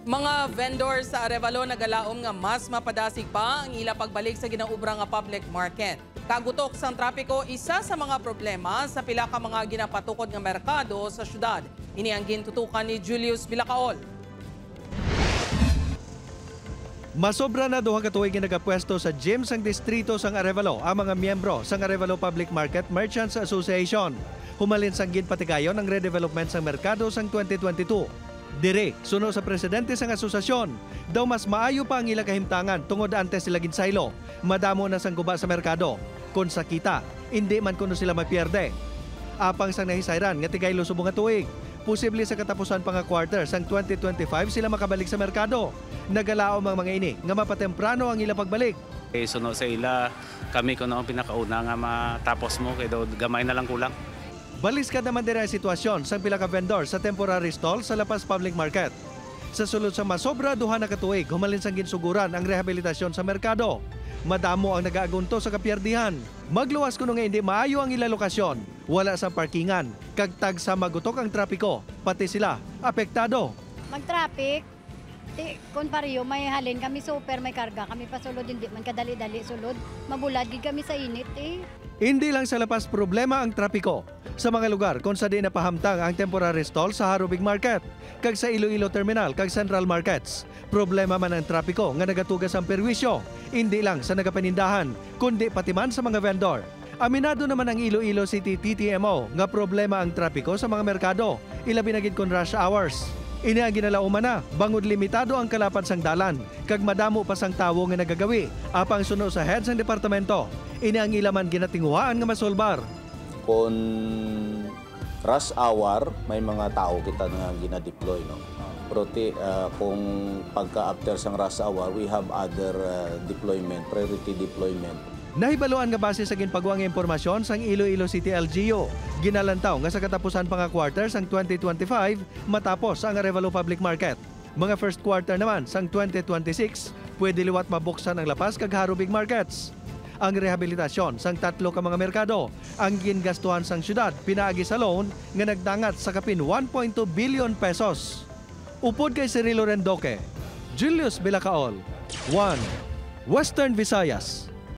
Mga vendor sa Arevalo nagalaom nga mas mapadasig pa ang ila pagbalik sa ginaubra nga public market. Kagutok sang trapiko isa sa mga problema sa pila ka mga ginapatukod nga merkado sa syudad. Ini ang gintutukan ni Julius Bilacaol. Masobra na duha ka tuig nga nagapwesto sa gym sang distrito sang Arevalo ang mga miyembro sang Arevalo Public Market Merchants Association. Humalin sang ginpatigayon ang redevelopment sang merkado sang 2022. Dire, suno sa presidente sang asosasyon, daw mas maayo pa ang ila kahimtangan tungod antes sila ginsaylo. Madamo na sang guba sa merkado. Kung sakita, hindi man kuno sila mapierde. Apang sang nahisayran nga tigaylo subong nga tuig. Posible sa katapusan pa nga quarter sang 2025 sila makabalik sa merkado. Nagalaom ang mga ini nga mapatemprano ang ila pagbalik. Suno sa ila, kami kuno ang pinakauna nga matapos mo kay daw gamay na lang kulang. Baliskad naman din ang sitwasyon sa pila ka vendor sa temporary stall sa Lapas Public Market. Sa sulod sa masobra duha na katuig, humalin sang ginsuguran ang rehabilitasyon sa merkado. Madamo ang nagaagunto sa kapiyerdihan. Magluwas kuno nga hindi maayo ang ila lokasyon. Wala sa parkingan. Kagtag sa magutok ang trapiko. Pati sila apektado. Mag-traffic, kung pariyo may halin kami super, may karga kami pasulod, hindi man kadali-dali sulod. Mabulad gid kami sa init Hindi lang sa Lapas problema ang trapiko. Sa mga lugar kung sa di napahamtang ang temporary stall sa Harubig Market, kag sa Iloilo Terminal, kag Central Markets. Problema man ang trapiko nga nagatugas ang perwisyo, hindi lang sa nagapanindahan, kundi pati man sa mga vendor. Aminado naman ang Iloilo City TTMO nga problema ang trapiko sa mga merkado, ilabi na gid kon rush hours. Ini ang ginalauman na, bangod limitado ang kalapad sang dalan, kag madamo pa sang tawo nga nagagawi, apang suno sa head sang departamento. Ini ang ilaman ginatinguhaan nga masolbar. Kung rush hour, may mga tao kita nga gina-deploy. No? Pero kung pagka after sang rush hour, we have other deployment, priority deployment. Nahibaluan nga base sa ginpagwang impormasyon sang Iloilo City LGU. Ginalantaw nga sa katapusan pa nga quarter sang 2025 matapos ang Arevalo Public Market. Mga first quarter naman sang 2026, pwede liwat mabuksan ang Lapas kag Harubig Markets. Ang rehabilitasyon sang tatlo ka mga merkado, ang gingastuhan sang syudad pinaagi sa loan nga nagdangat sa kapin 1.2 billion pesos. Upod kay Cirilo Rendoque, Julius Bilacaol, 1 Western Visayas.